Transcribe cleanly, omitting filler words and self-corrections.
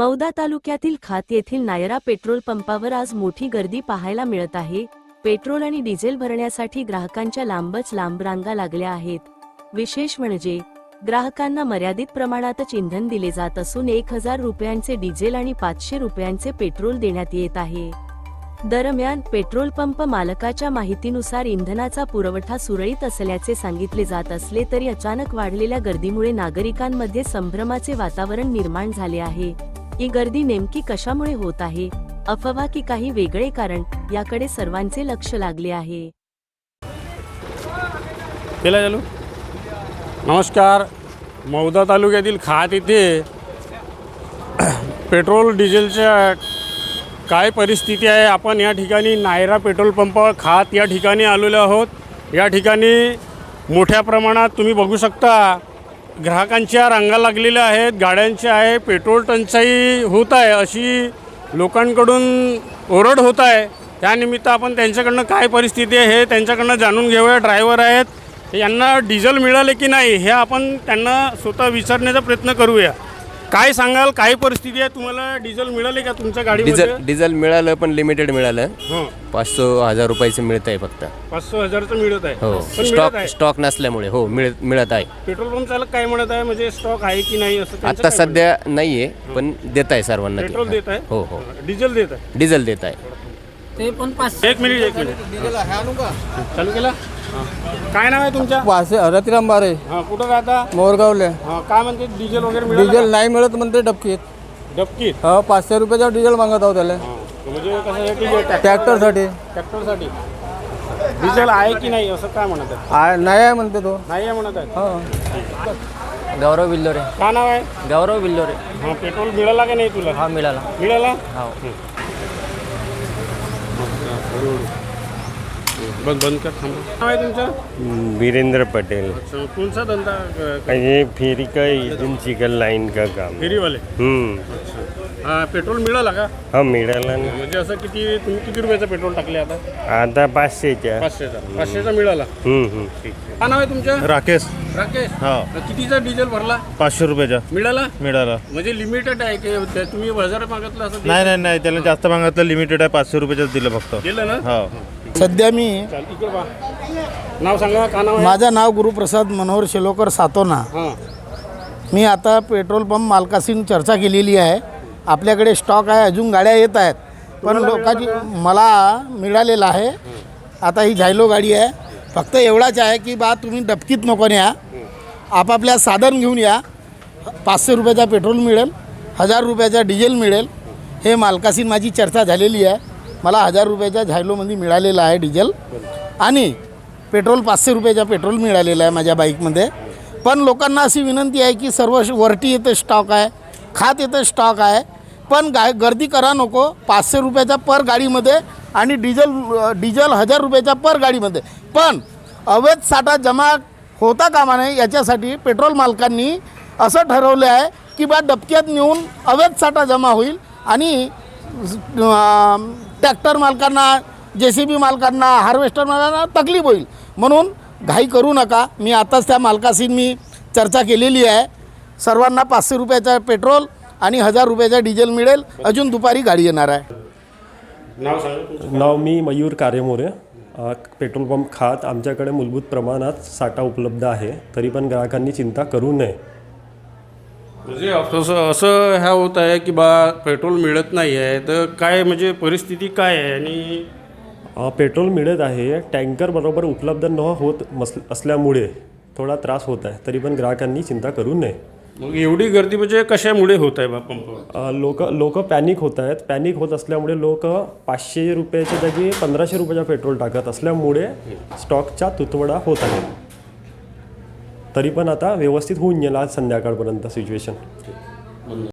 मौदा तालुक्यातील खात येथील नायरा पेट्रोल पंपावर आज मोठी गर्दी पाहायला मिळत आहे। पेट्रोल आणि डिझेल भरण्यासाठी ग्राहकांच्या लांबच लांब रांगा लागल्या आहेत। विशेष म्हणजे ग्राहकांना मर्यादित प्रमाणातच इंधन दिले जात असून 1000 रुपयांचे डिझेल आणि 500 रुपयांचे पेट्रोल देण्यात येत आहे। दरम्यान पेट्रोल पंप मालकाच्या माहितीनुसार इंधनाचा पुरवठा सुरळीत असल्याचे सांगितले जात असले तरी अचानक वाढलेल्या गर्दीमुळे नागरिकांमध्ये संभ्रमाचे वातावरण निर्माण झाले आहे। ही गर्दी नेमकी कशामुळे होत आहे, अफवा की काही वेगळे कारण, याकडे सर्वांचे लक्ष लागले आहे। नमस्कार, मौदा तालुक्यातील खात येथे पेट्रोल डिझेलच्या काय परिस्थिती आहे, आपण या ठिकाणी नायरा पेट्रोल पंपावर खात या ठिकाणी आलेलो आहोत। या ठिकाणी मोठ्या प्रमाणात तुम्ही बघू शकता ग्राहकांच्या रांगा लागलेल्या आहेत, गाड्यांच्या आहे, पेट्रोल टंचाई होत आहे अशी लोकांकडून ओरड होत आहे। त्यानिमित्त आपण त्यांच्याकडनं काय परिस्थिती आहे हे त्यांच्याकडनं जाणून घेऊया। ड्रायव्हर आहेत, यांना डिझेल मिळाले की नाही हे आपण त्यांना स्वतः विचारण्याचा प्रयत्न करूया। काय सांगाल, काय परिस्थिती आहे, तुम्हाला डिझेल मिळाले का तुमच्या गाडीमध्ये? डिझेल मिळालं पण लिमिटेड मिळालं। 500-1000 रुपयाचं मिळत आहे फक्त। 500-1000चं मिळत आहे? हो, स्टॉक नसल्यामुळे हो मिळत आहे। पेट्रोल पंप चालक काय म्हणत आहे, म्हणजे स्टॉक आहे की नाही असं? आता सध्या नाहीये पण देत आहे सर्वांना। पेट्रोल देत आहे? हो हो, डिझेल देत आहे? डिझेल देत आहे ते पण 500। एक मिनिट चालू केला। काय नाव आहे तुमच्या? वासे रतिराम बारे। कुठं राहता? मोरगावले। काय म्हणते, डिझेल वगैरे मिळालं? डिझेल नाही मिळत म्हणते डबकीत। डबकीत? 500 रुपयाचा डिझेल मागत आहो त्याला। म्हणजे कशासाठी? ट्रॅक्टरसाठी। ट्रॅक्टरसाठी डिझेल आहे की नाही असं काय म्हणत आहे? नाही आहे म्हणते तो। नाही आहे म्हणत आहे? गौरव बिल्लोरे। काय नाव आहे? गौरव बिल्लोरे। पेट्रोल मिळाला की नाही तुला? हा मिळाला। मिळाला? बंद कर, थांबा। नाव आहे तुमचं? वीरेंद्र पटेल। कौन सा धंधा? ये फेरी का एजेंसी का लाइन का काम। फेरी वाले? पेट्रोल मिळाला का? हा मिळाला ना। म्हणजे असं किती, तुम्ही किती रुपयाचं पेट्रोल टाकले आता? आता 500च्या। 500चा मिळाला? ठीक आहे। काय नाव आहे तुमचं? राकेश। राकेश, हा। कितीचा डिझेल भरला? 500 रुपयाचा मिळाला? मिळाला। म्हणजे लिमिटेड आहे की तुम्ही 1000 मागितलं असं? नाही, त्याला जास्त मागितलं, लिमिटेड आहे, 500 रुपयाचं दिलं फक्त। दिलं ना? हो। सध्या मी नाव सांगा, का नाव आहे? माझं नाव गुरुप्रसाद मनोहर शेलोकर सातोना। मी आता पेट्रोल पंप मालकाशी चर्चा केलेली आहे। आपल्याकडे स्टॉक आहे, अजून गाड्या येत आहेत, पण लोकांची मला मिळालेला आहे। आता ही झायलो गाडी आहे, फक्त एवढाच आहे की बा तुम्ही डबकीत नको न्या, आपापल्या साधन घेऊन या। 500 रुपयाचा पेट्रोल मिळेल, 1000 रुपयाचा डिझेल मिळेल। हे मालकाशी माझी चर्चा झालेली आहे। मला 1000 रुपयाच्या झायलोमध्ये मिळालेला आहे डिझेल, आणि पेट्रोल 500 रुपयाचा पेट्रोल मिळालेला आहे माझ्या बाईकमध्ये। पण लोकांना अशी विनंती आहे की सर्व वरती येतं स्टॉक आहे, खात येतं स्टॉक आहे, पण गर्दी करा नको। 500 रुपयाचा पर गाडीमध्ये आणि डिझेल 1000 रुपयाचा पर गाडीमध्ये, पण अवैध साठा जमा होता कामा नये याच्यासाठी पेट्रोल मालकांनी असं ठरवलं आहे की बा डबक्यात नेऊन अवैध साठा जमा होईल आणि ट्रॅक्टर मालकांना, JCB मालकांना, हार्वेस्टर मालकांना तकलीफ होईल, म्हणून घाई करू नका। मी आताच त्या मालकाशी चर्चा केलेली आहे। सर्वांना 500 रुपयाचा पेट्रोल आणि 1000 रुपयाचा डिझेल मिळेल। अजून दुपारी गाडी येणार आहे। नाव मी मयूर कार्यमोरे। पेट्रोल पंप खात आमच्याकडे मूलभूत प्रमाणात साठा उपलब्ध आहे, तरी पण ग्राहकांनी चिंता करू नये। म्हणजे असं ह्या होत आहे की बा पेट्रोल मिळत नाही आहे, तर काय म्हणजे परिस्थिती काय आहे? आणि पेट्रोल मिळत आहे, टँकर बरोबर उपलब्ध न होत असल्यामुळे थोडा त्रास होत आहे, तरी पण ग्राहकांनी चिंता करू नये। मग एवढी गर्दी म्हणजे कशामुळे होत आहे बा पंपावर? लोक पॅनिक होत आहेत। पॅनिक होत असल्यामुळे लोक 500 रुपयाच्या जागी 1500 रुपयाचा पेट्रोल टाकत असल्यामुळे स्टॉकचा तुटवडा होत आहे। तरी पण आता व्यवस्थित होऊन गेला आज संध्याकाळपर्यंत सिच्युएशन।